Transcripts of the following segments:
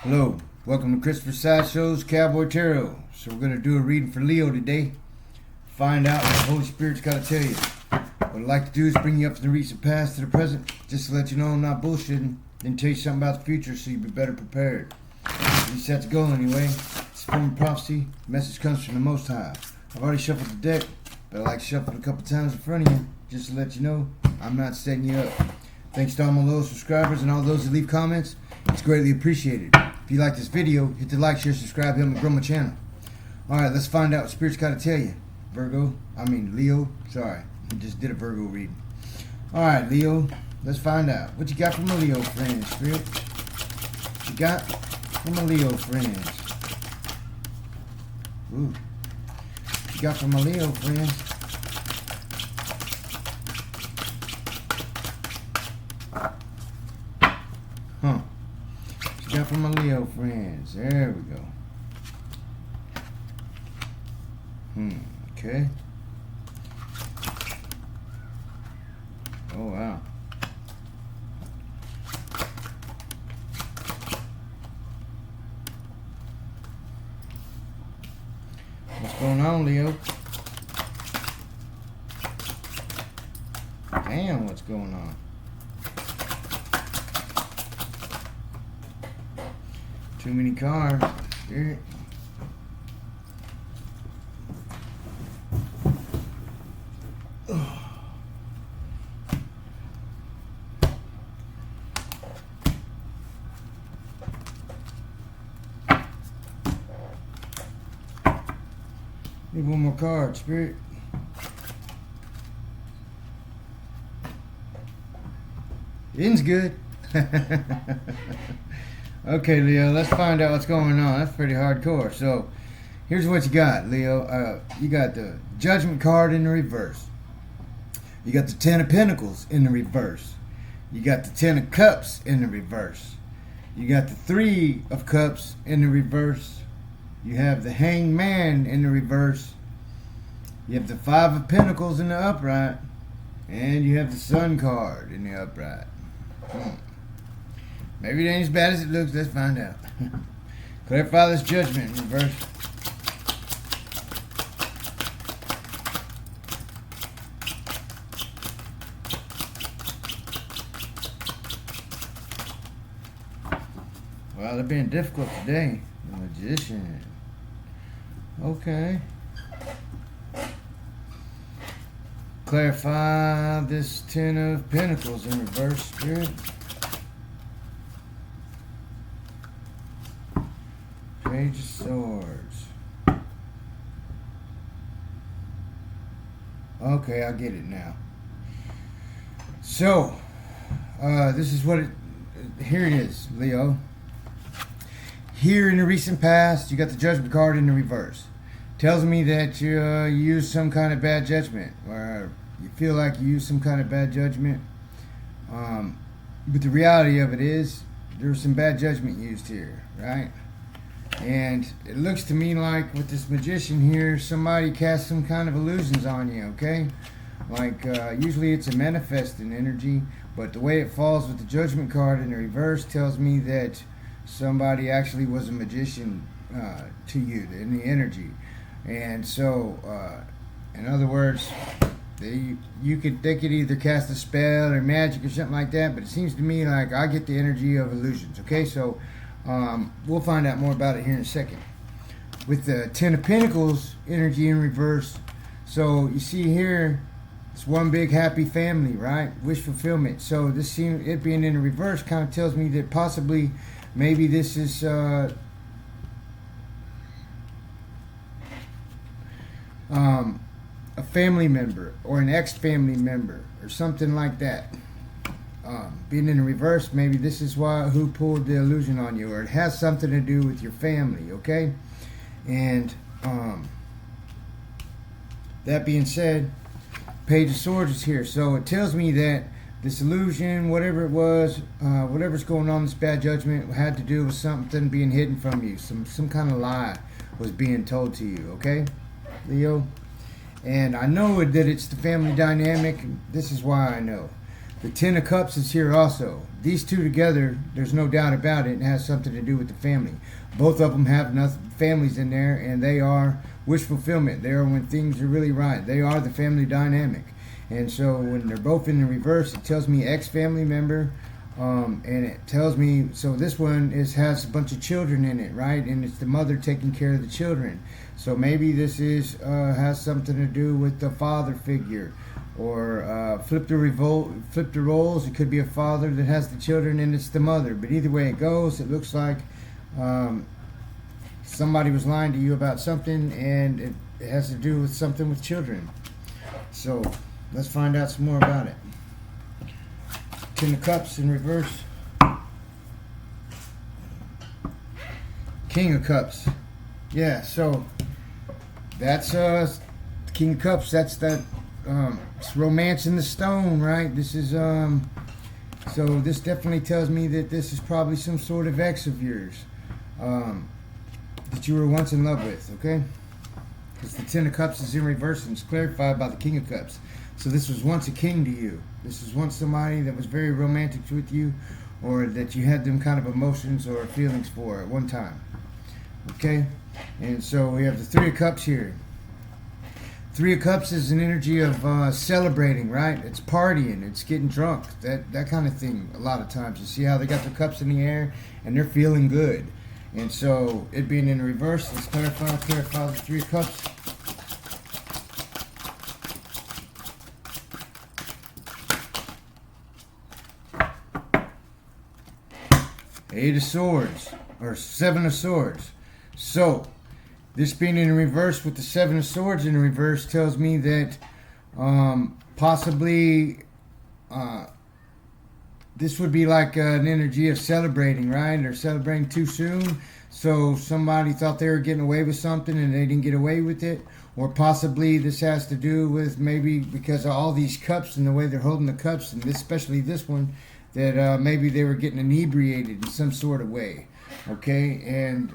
Hello, welcome to Christopher Sideshow's Cowboy Tarot. So we're going to do a reading for Leo today. Find out what the Holy Spirit's got to tell you. What I'd like to do is bring you up from the recent past to the present, just to let you know I'm not bullshitting, then tell you something about the future so you'll be better prepared. At least that's the goal anyway. It's a form of prophecy. The message comes from the Most High. I've already shuffled the deck, but I like shuffling a couple times in front of you, just to let you know I'm not setting you up. Thanks to all my loyal subscribers and all those that leave comments. It's greatly appreciated. If you like this video, hit the like, share, subscribe, help me grow my channel. Alright, let's find out what Spirit's got to tell you. Leo. Sorry, I just did a Virgo reading. Alright, Leo, let's find out. What you got from my Leo friends, Spirit? What you got from my Leo friends? Ooh. What you got from my Leo friends? Huh. What you got from my Leo friends? There we go. Okay. Oh, wow. What's going on, Leo? Damn, what's going on? Too many cards. Spirit. Need one more card, Spirit. End's good. Okay, Leo, let's find out what's going on. That's pretty hardcore. So, here's what you got, Leo. You got the Judgment card in the reverse. You got the Ten of Pentacles in the reverse. You got the Ten of Cups in the reverse. You got the Three of Cups in the reverse. You have the Hangman in the reverse. You have the Five of Pentacles in the upright. And you have the Sun card in the upright. Maybe it ain't as bad as it looks. Let's find out. Clarify this Judgment in reverse. Well, they're being difficult today. The Magician. Okay. Clarify this Ten of Pentacles in reverse, Spirit. Page of Swords. Okay, I get it now. So, this is what it... Here it is, Leo. Here in the recent past, you got the Judgment card in the reverse. Tells me that you used some kind of bad judgment, or you feel like you used some kind of bad judgment. But the reality of it is, there was some bad judgment used here, right? And it looks to me like with this Magician here, somebody cast some kind of illusions on you, okay? Like, usually it's a manifesting energy, but the way it falls with the Judgment card in the reverse tells me that somebody actually was a magician to you, in the energy. And so, in other words, they could either cast a spell or magic or something like that, but it seems to me like I get the energy of illusions, okay? So, we'll find out more about it here in a second. With the Ten of Pentacles energy in reverse, so you see here, it's one big happy family, right? Wish fulfillment. So this seems, it being in the reverse kind of tells me that possibly, maybe this is a family member or an ex-family member or something like that. Being in the reverse, maybe this is who pulled the illusion on you, or it has something to do with your family, okay? And that being said, Page of Swords is here, so it tells me that this illusion, whatever it was, whatever's going on, this bad judgment had to do with something being hidden from you. Some kind of lie was being told to you, okay, Leo? And I know that it's the family dynamic. This is why I know. The Ten of Cups is here also. These two together, there's no doubt about it, it has something to do with the family. Both of them have families in there, and they are wish fulfillment. They are when things are really right. They are the family dynamic. And so when they're both in the reverse, it tells me ex-family member, and it tells me, so this one has a bunch of children in it, right? And it's the mother taking care of the children. So maybe this has something to do with the father figure. Or flip the roles. It could be a father that has the children and it's the mother. But either way it goes, it looks like somebody was lying to you about something, and it has to do with something with children. So let's find out some more about it. Ten of Cups in reverse. King of Cups. Yeah, so that's King of Cups. That's that. It's romance in the stone, right? This is so this definitely tells me that this is probably some sort of ex of yours that you were once in love with, okay? Because the Ten of Cups is in reverse and it's clarified by the King of Cups. So this was once a king to you. This is once somebody that was very romantic with you, or that you had them kind of emotions or feelings for at one time, okay? And so we have the Three of Cups here. Three of Cups is an energy of celebrating, right? It's partying, it's getting drunk, that kind of thing. A lot of times you see how they got their cups in the air and they're feeling good. And so it being in reverse, let's clarify the Three of Cups. Eight of Swords, or Seven of Swords. So this being in reverse with the Seven of Swords in reverse tells me that possibly this would be like an energy of celebrating, right? Or celebrating too soon. So somebody thought they were getting away with something and they didn't get away with it. Or possibly this has to do with maybe because of all these cups and the way they're holding the cups, and especially this one, that maybe they were getting inebriated in some sort of way. Okay, and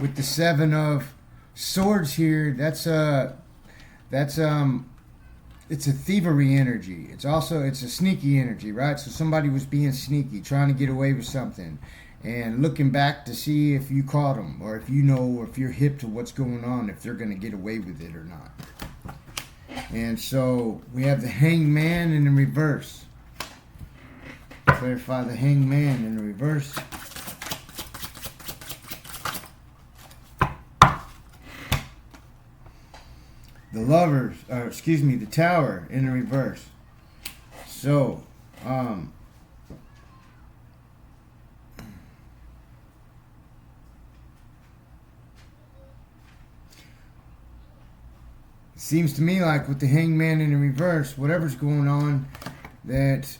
with the Seven of Swords here, it's a thievery energy. It's a sneaky energy, right? So somebody was being sneaky, trying to get away with something, and looking back to see if you caught them, or if you know, or if you're hip to what's going on, if they're going to get away with it or not. And so we have the Hangman in the reverse. Clarify the Hangman in the reverse. The Lovers, or excuse me, the Tower in the reverse. So, it seems to me like with the Hangman in the reverse, whatever's going on, that's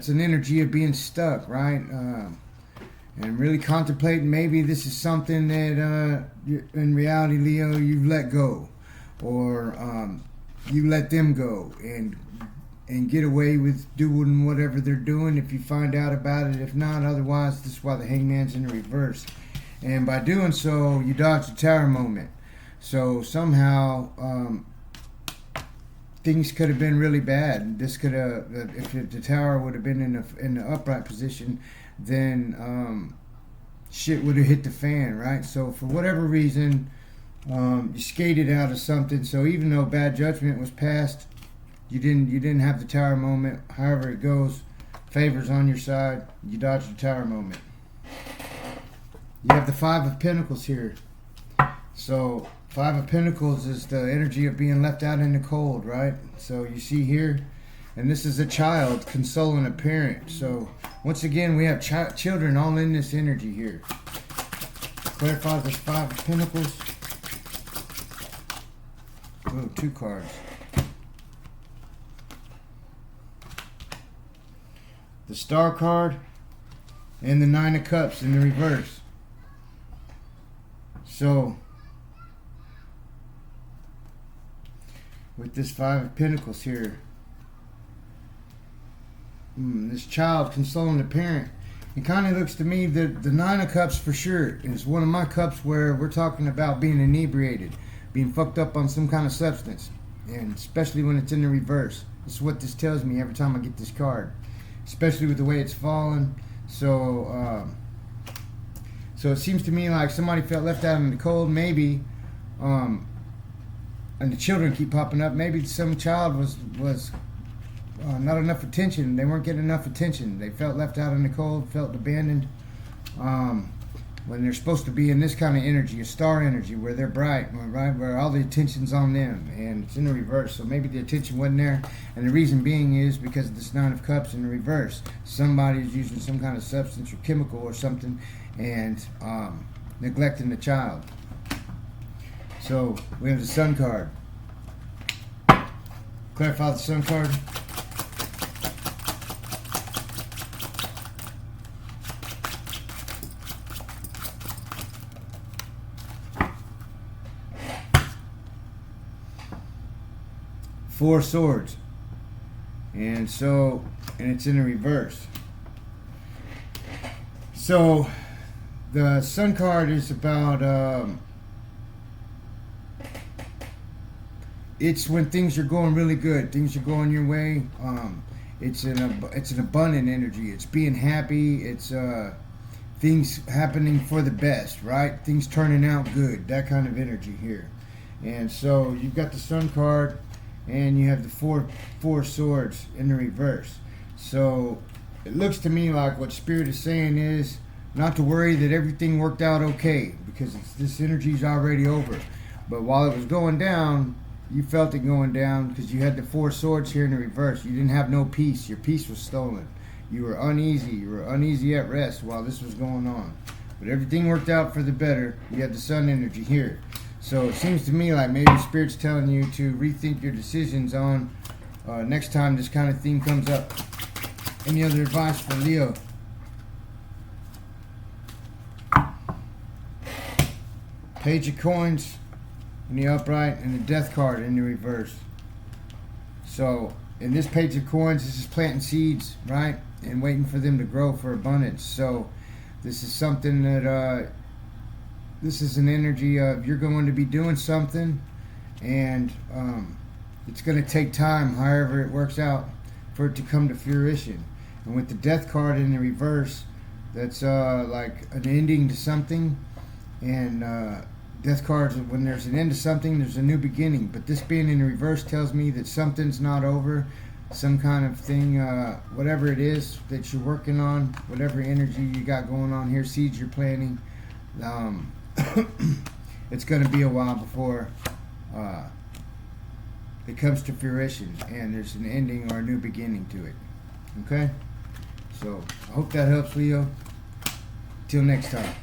an energy of being stuck, right? And really contemplating maybe this is something that in reality, Leo, you've let go. Or you let them go and get away with doing whatever they're doing if you find out about it. If not, otherwise, this is why the Hangman's in the reverse. And by doing so, you dodge the Tower moment. So somehow things could have been really bad. This could have, if the Tower would have been in the upright position, then shit would have hit the fan, right? So for whatever reason, you skated out of something. So even though bad judgment was passed, you didn't have the Tower moment. However it goes, favors on your side. You dodge the Tower moment. You have the Five of Pentacles here. So Five of Pentacles is the energy of being left out in the cold, right? So you see here, and this is a child consoling a parent. So once again, we have children all in this energy here. Clarify this Five of Pentacles. Oh, two cards. The Star card and the Nine of Cups in the reverse. So with this Five of Pentacles here, this child consoling the parent, it kind of looks to me that the Nine of Cups for sure is one of my cups where we're talking about being inebriated, being fucked up on some kind of substance, and especially when it's in the reverse. This is what this tells me every time I get this card, especially with the way it's fallen. So so it seems to me like somebody felt left out in the cold, maybe, and the children keep popping up. Maybe some child was not enough attention. They weren't getting enough attention. They felt left out in the cold, felt abandoned. When they're supposed to be in this kind of energy, a star energy, where they're bright, right, where all the attention's on them, and it's in the reverse. So maybe the attention wasn't there, and the reason being is because of this Nine of Cups in the reverse. Somebody's using some kind of substance or chemical or something, and neglecting the child. So we have the Sun card. Clarify the Sun card. Four Swords, and it's in the reverse. So the Sun card is about it's when things are going really good, things are going your way. It's an abundant energy. It's being happy. It's things happening for the best, right? Things turning out good. That kind of energy here. And so you've got the Sun card, and you have the four swords in the reverse. So it looks to me like what Spirit is saying is not to worry, that everything worked out okay, because this energy's already over. But while it was going down, you felt it going down because you had the four swords here in the reverse. You didn't have no peace. Your peace was stolen. You were uneasy. You were uneasy at rest while this was going on. But everything worked out for the better. You had the Sun energy here. So it seems to me like maybe Spirit's telling you to rethink your decisions on next time this kind of thing comes up. Any other advice for Leo? Page of Coins in the upright, and the Death card in the reverse. So in this Page of Coins, this is planting seeds, right? And waiting for them to grow for abundance. So this is something that this is an energy of you're going to be doing something, and it's going to take time, however it works out, for it to come to fruition. And with the Death card in the reverse, that's like an ending to something. And Death cards, when there's an end to something, there's a new beginning. But this being in the reverse tells me that something's not over, some kind of thing, whatever it is that you're working on, whatever energy you got going on here, seeds you're planting. It's going to be a while before it comes to fruition, and there's an ending or a new beginning to it. Okay? So I hope that helps, Leo. Till next time.